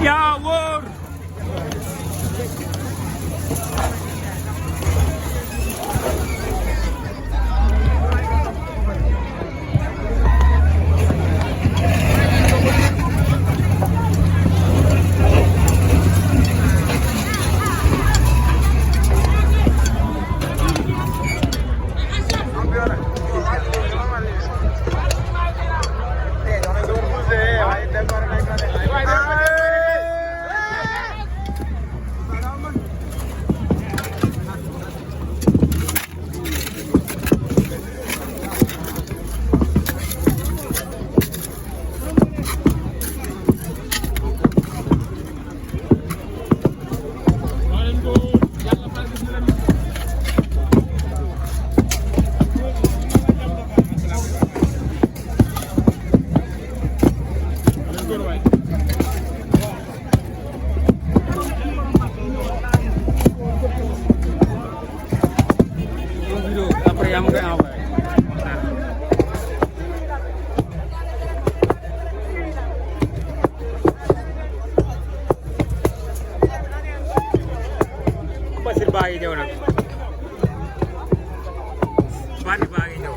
yaa wóor baa ngi ñëw nag bandi baa ngi ñëw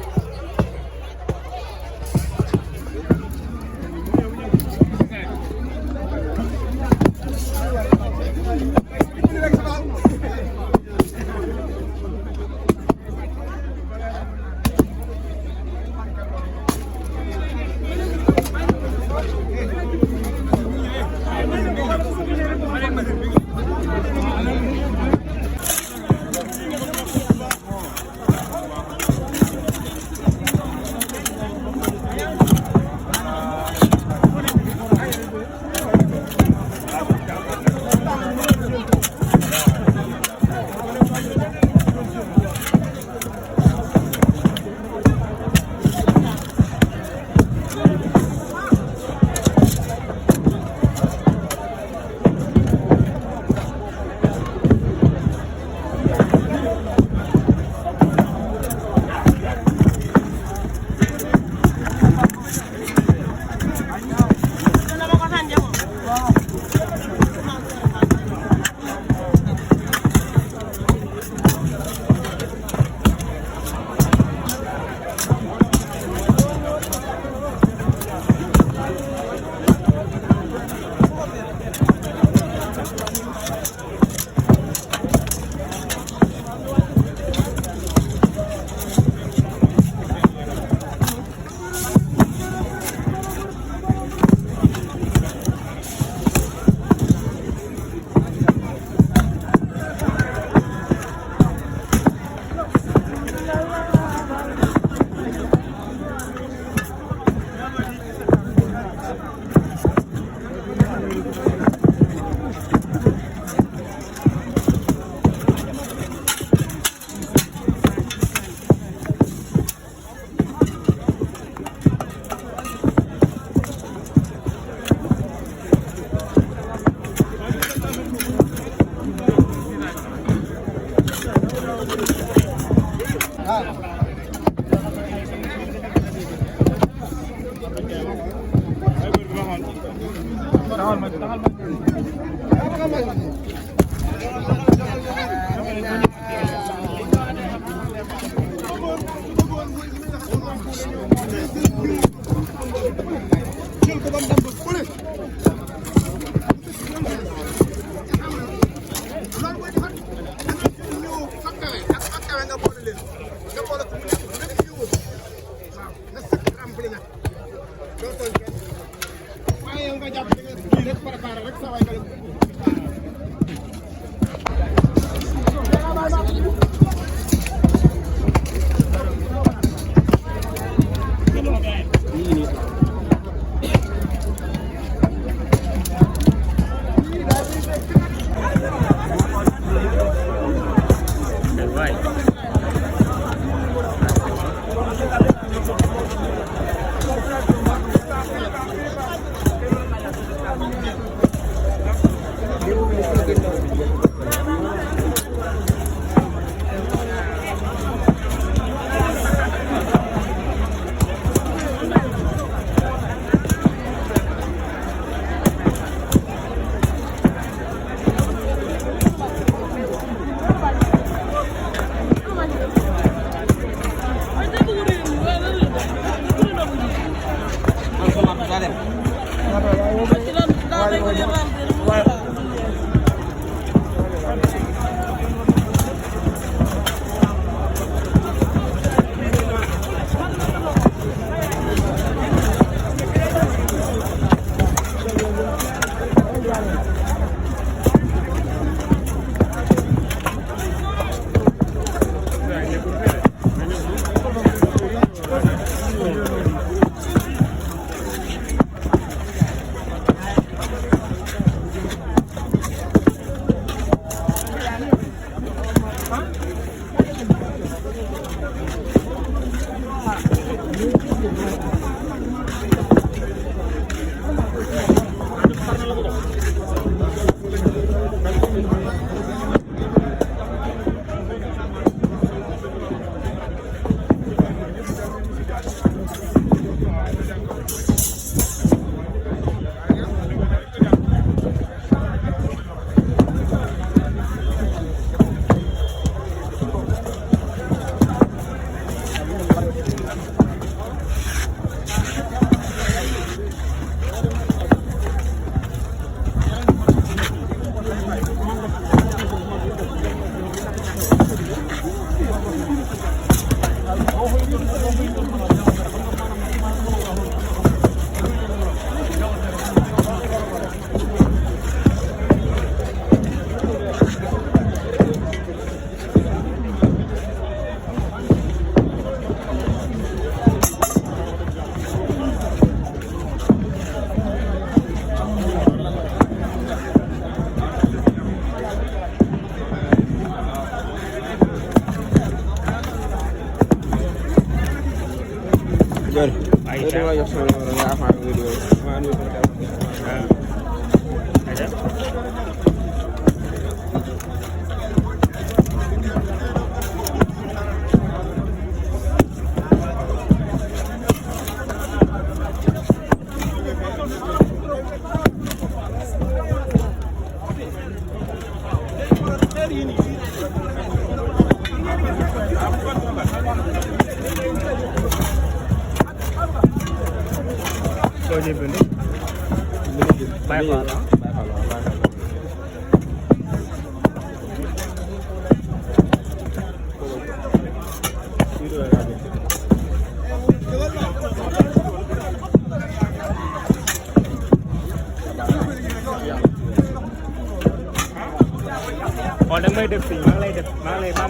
may def fii maa ngi lay def maa ngi lay daa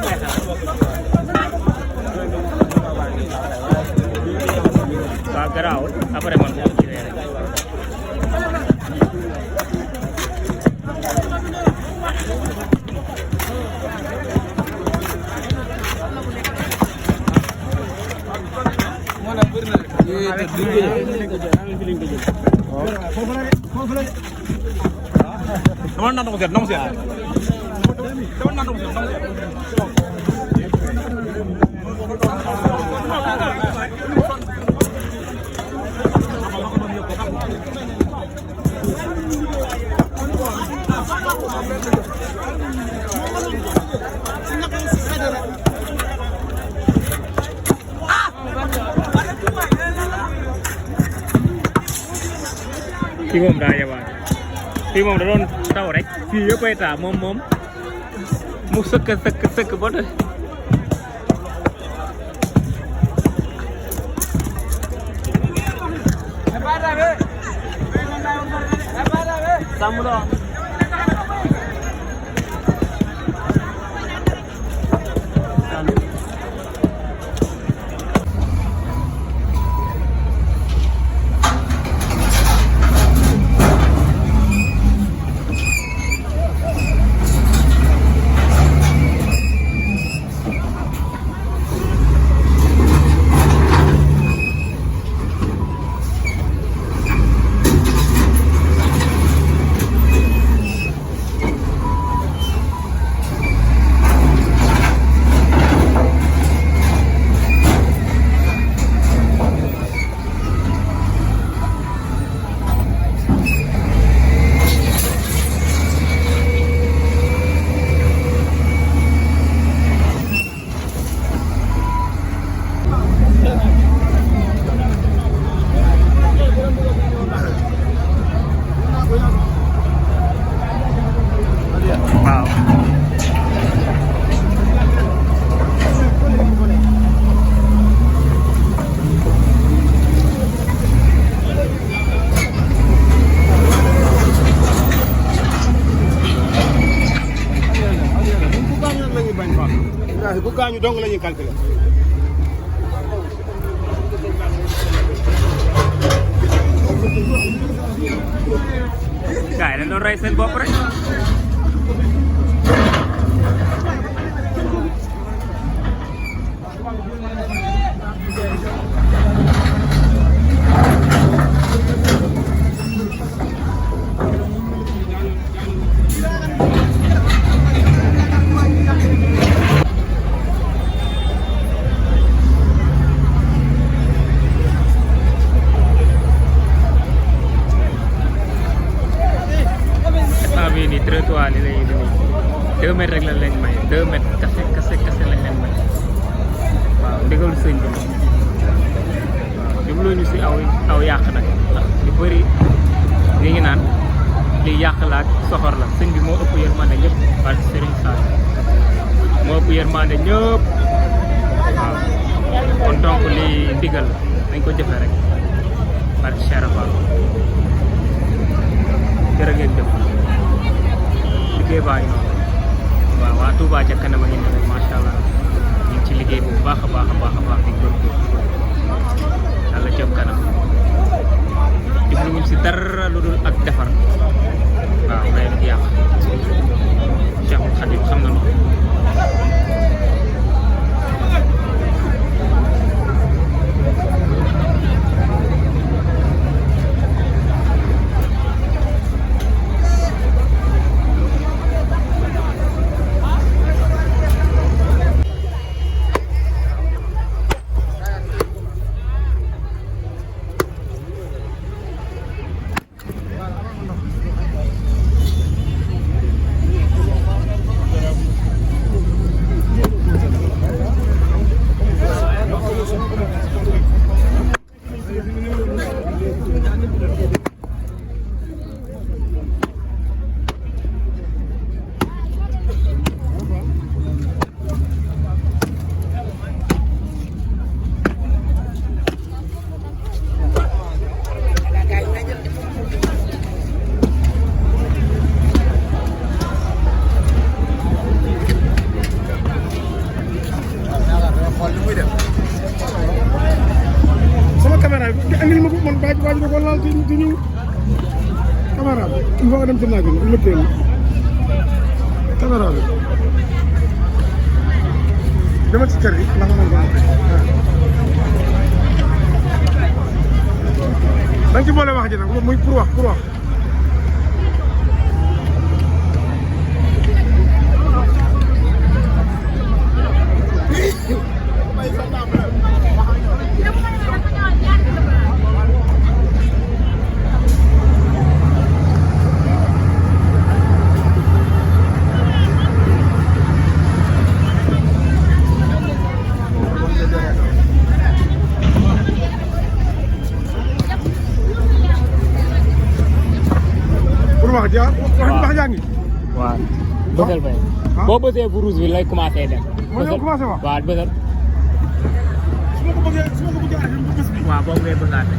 may xalaat waaw garaawul après man boo ci rek Dama naan ko seet dama seet dama naan ko seet dama seet kii moom daa yabaat fii moom da doon taw rek fii yëpp ay taa moom mu sëkk ba tey bu gaañu dong la ñuy calculer. gars yi dañ doon rey seen bopp rek. mètres rek lañ leen may 2 mètres kase lañ leen may waaw ndigalu sëñ bi waaw jublu ñu si aw yàq nag ndax ñu bëri li ngi naan li yàq la ak soxor la sëñ bi moo ëpp yërmande ñëpp parce que Serigne Sall moo ëpp yërmande ñëpp waaw kon donc li ndigal la dañ ko jëfe rek parce que Cheikh Fall jërë ngeen jëf liggéey baa ngi noonu waaw waa Touba ca kanam a ngi ne macha allah ñu ngi ci liggéey bu baax a baax a baax a baax di góorgóorlu yàlla jëm kanam jubluwuñ si dara lu dul ak defar waaw ngay di yàq Cheikhul Khadim xam na loolu andil ma ko man bàyyi waaj na ko laal te ñëw caméra bi il faut nga dem ci naaj bi ma teel caméra bi dama ci kër gi ndax man da nga ci boole wax ji nag muy pour wax wax jàngi waaw bësal fay boo bësee bu rouge bi lay commencé dem bësal commencé wax waaw bësal su ma ko bëggee bés bi waaw boobu ngay bësaate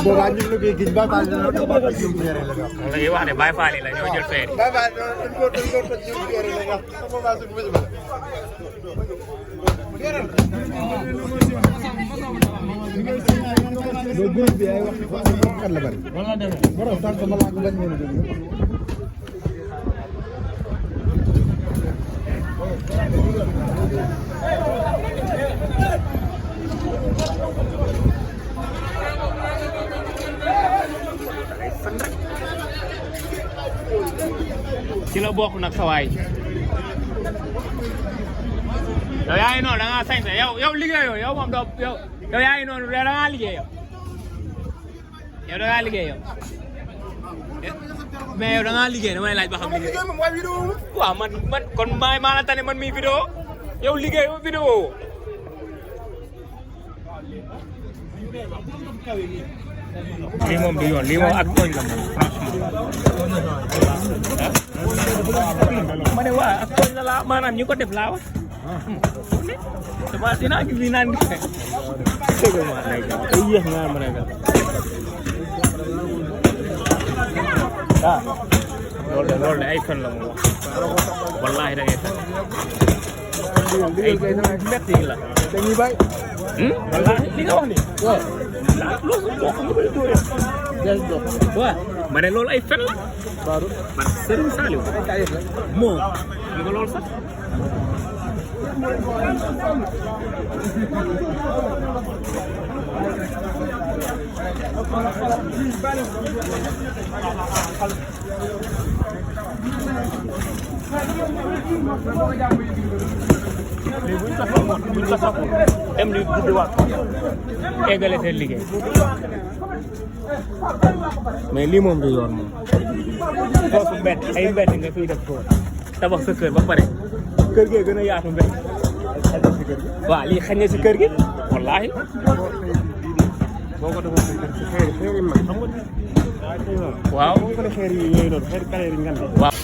boobaa ñu ngi liggéey giñ ba baal dina ko ba ñu géré la wax la ñuy wax ne Baye Fall la ñoo jël feer ba baal dañ ko ñu géré la wax boobaa suñu bëss ba do groupe bi ay wax ko kan la bari wala dem borom tank ma la ko bañ ñu ci la bokk nag sa waay yow yaa ngi noonu da ngaa sañse yow liggéeyoo yow moom doo yow yaa ngi noonu da ngaa liggéey yow da ngaa liggéey yow mais yow da ngaa liggéey damay laaj ba xam liggéey waaw man kon maa la tane man mii vidéo yow liggéey ba vidéo lii moom du yoon lii moom ak tooñ la moom franchement ma ne waa ak tooñ la laa maanaam ñi ko def laa wax dafa dinaa gis ni naan gis ne dëgg ma nekk ay yéex nga ma nekk loolu de ay fen la moom wax wallaahi da ngay fen ay mbett yi la dañuy bàyyi. wallaahi li nga wax ni waaw. loolu bokk nga koy dóoree. des dox. waaw ma ne loolu ay fen la. Badou. man Serigne Saliou. moo li nga loolu sax. léegi buñ ko safoo dem di guddiwaat eggale seen liggéey mais lii moom du yoon moom foofu mbedd ay mbedd nga fiy def tool tabax sa kër ba pare kër gee gën a yaatu mbedd waaw lii xañ na si kër gi wallaahi boo ko defoon xeer yi mag xam nga. waaw boo ko defee xeer yi yooyu noonu xeer kaleer yi ngand. waaw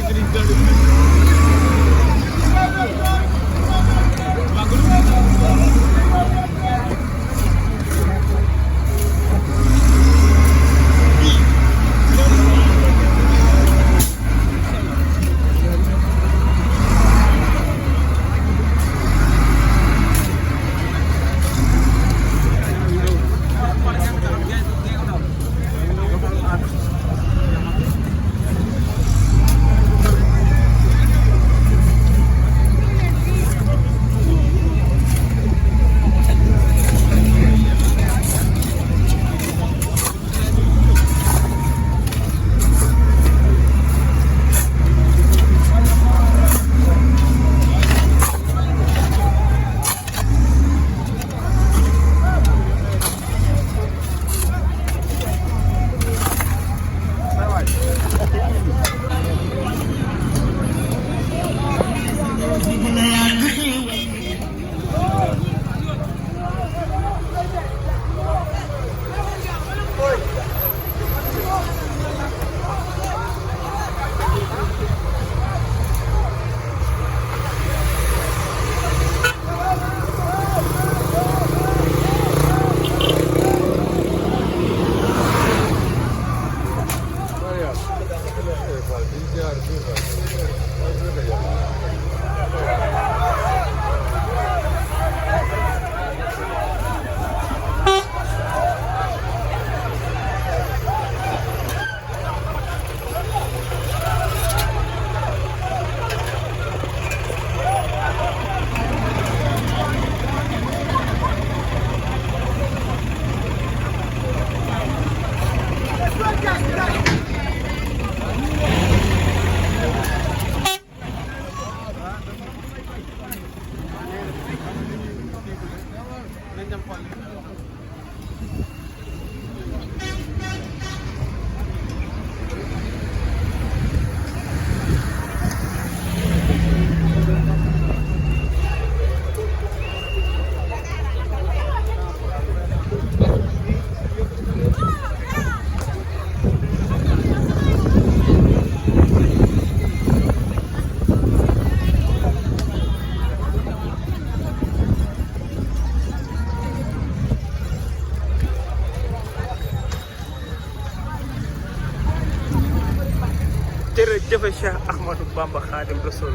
jërëjëf Cheikh Ahmadou Bamba Khadim Rassoul.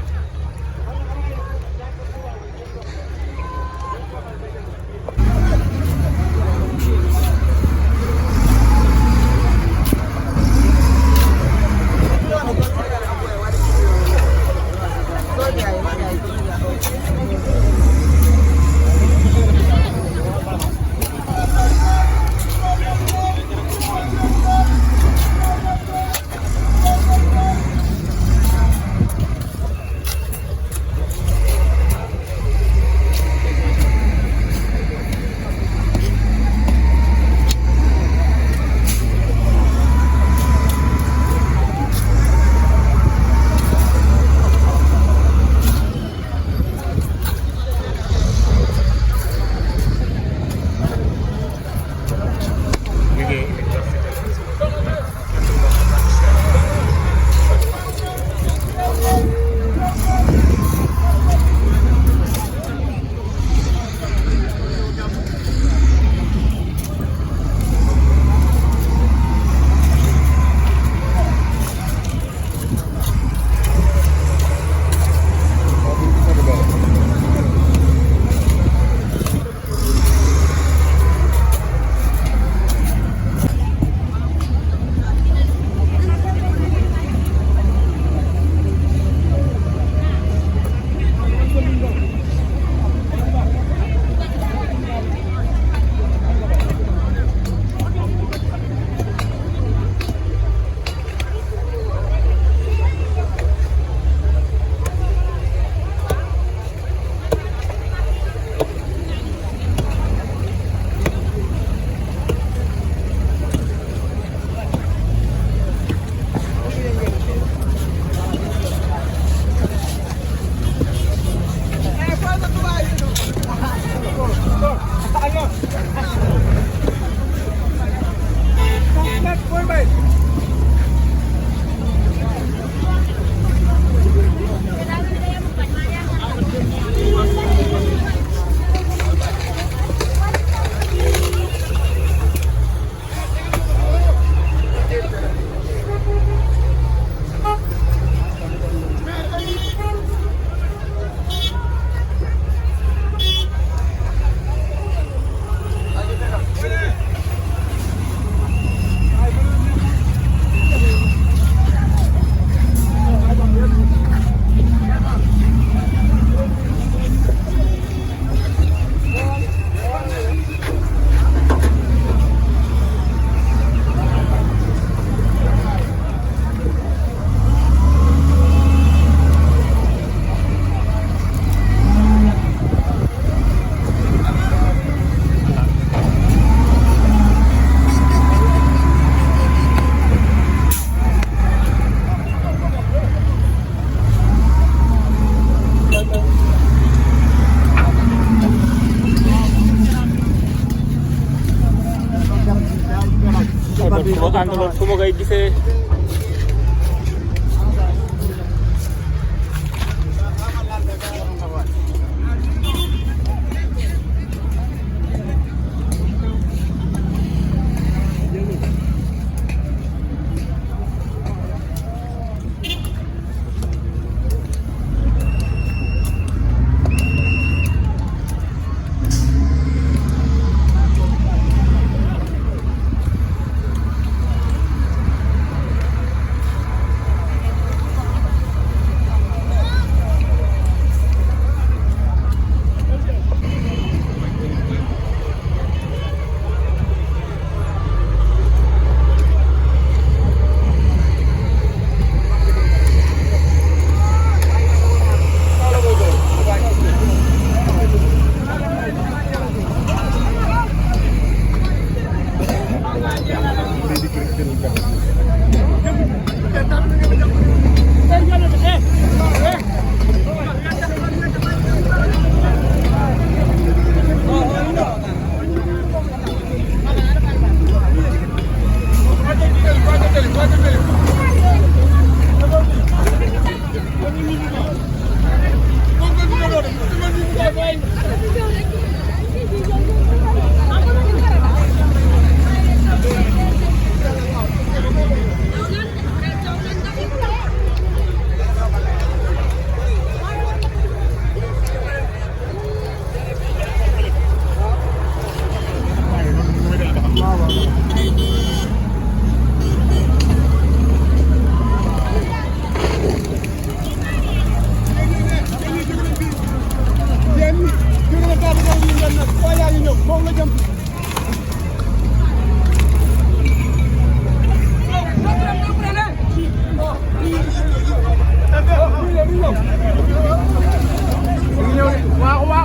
àndaloon fu ma koy gisee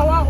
waaw